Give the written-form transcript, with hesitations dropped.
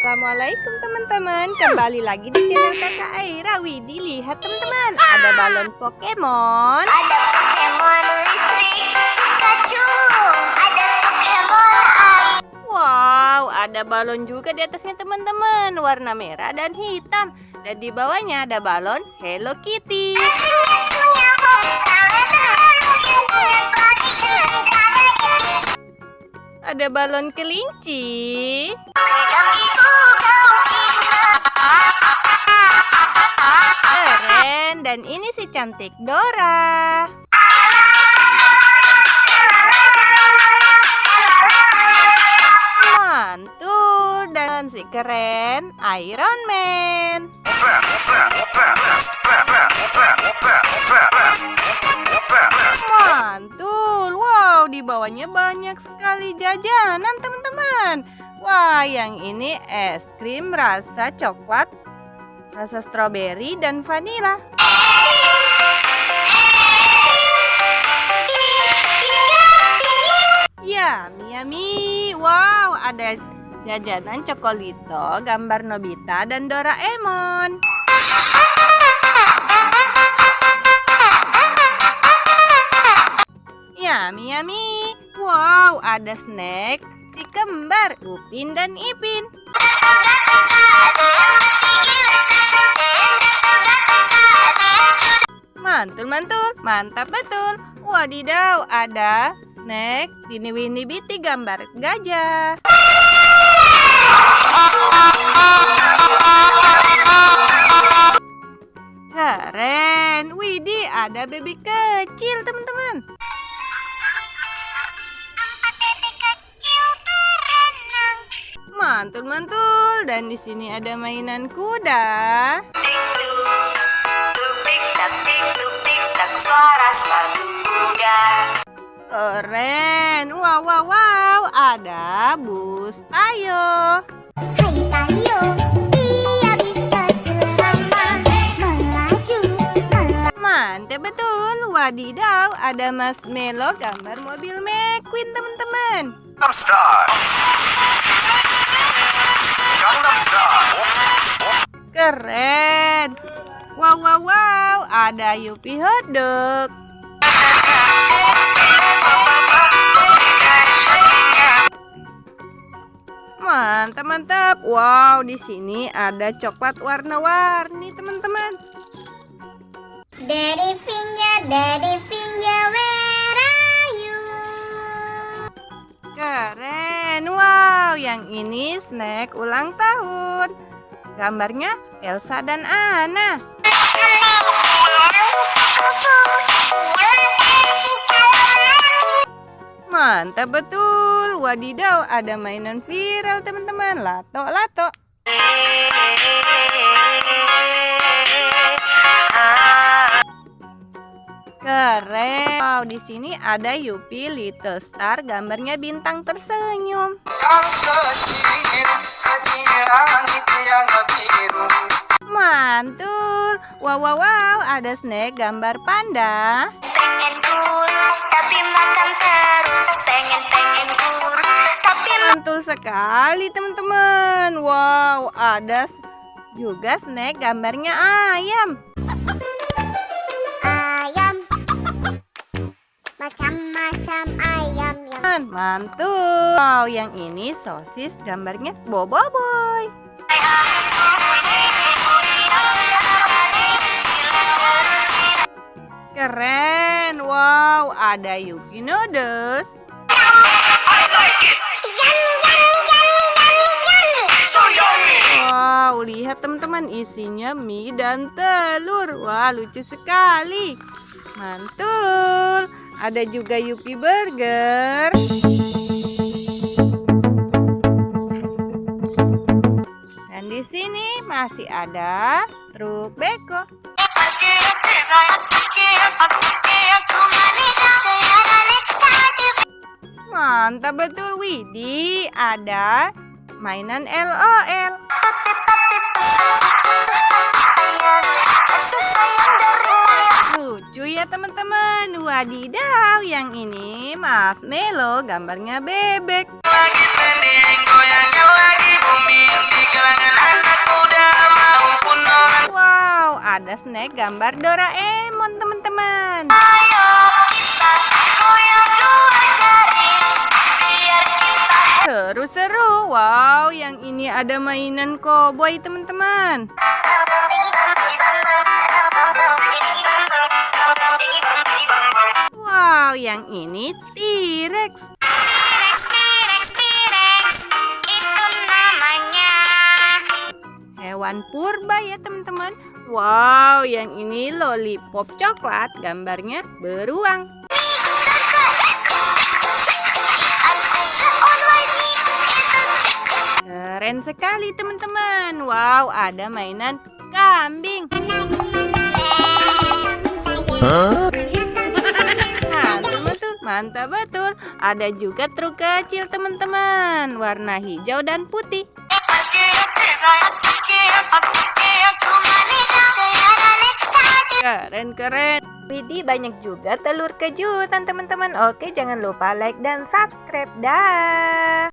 Assalamualaikum teman-teman. Kembali lagi di channel Kakak Aira. Widih, lihat teman-teman, ada balon Pokemon. Ada Pokemon listrik, Pikachu. Ada Pokemon air. Wow, ada balon juga di atasnya teman-teman, warna merah dan hitam. Dan di bawahnya ada balon Hello Kitty. Ada balon kelinci. Keren, dan ini si cantik Dora. Mantul, dan si keren Iron Man. Mantul, wow, di bawahnya banyak sekali jajanan teman-teman. Wah, yang ini es krim rasa coklat, rasa stroberi dan vanila. Yummy, yummy. Wow, ada jajanan Cokolito, gambar Nobita dan Doraemon. Yummy, yummy. Wow, ada snack si kembar Upin dan Ipin. Mantul, mantul, mantap betul. Wadidaw, ada snack Tini Winnie Biti gambar gajah. Keren, widih, ada baby kecil teman-teman. Mantul, mantul, dan di sini ada mainan kuda. Suara sepatu kuda. Keren, wow, wow, wow, ada bus Tayo. Hai Tayo, dia bisa selamat melaju. Mantap betul, wadidaw, ada marshmallow gambar mobil McQueen teman-teman. Gangnam Style. Gangnam Style. Keren, wow, wow, wow, ada Yupi hotdog. Mantap, mantap. Wow, di sini ada coklat warna-warni, teman-teman. Daddy finger, where are you? Keren. Wow, yang ini snack ulang tahun. Gambarnya Elsa dan Anna. Mantap betul. Wadidaw, ada mainan viral teman-teman. Lato-lato. Keren. Wow, di sini ada Yupi Little Star, gambarnya bintang tersenyum. Mantul. Wow, wow, wow, ada snack gambar panda. Pengen kurus tapi makan terus. Pengen kurus tapi Mantul sekali teman-teman. Wow, ada juga snack gambarnya ayam. ayam. Macam-macam ayam yang Mantul. Wow, yang ini sosis gambarnya Boboiboy. Keren. Wow, ada Yupi Noodles. Wow, lihat teman-teman, isinya mie dan telur. Wah, lucu sekali. Mantul. Ada juga Yupi Burger. Dan di sini masih ada truk beko. Mantap betul, widih, ada mainan LOL. Lucu ya teman-teman. Wadidaw, yang ini marshmallow gambarnya bebek. Lagi trending, goyangnya lagi booming, ada snack gambar Doraemon, teman-teman. Seru-seru. Wow, yang ini ada mainan koboi, teman-teman. Wow, yang ini T-Rex. Itu namanya. Hewan purba ya, teman-teman. Wow, yang ini lollipop coklat, gambarnya beruang. Keren sekali, teman-teman. Wow, ada mainan kambing. Mantap betul. Ada juga truk kecil, teman-teman. Warna hijau dan putih. Keren. Widih, banyak juga telur kejutan, teman-teman. Oke, jangan lupa like dan subscribe. Dah.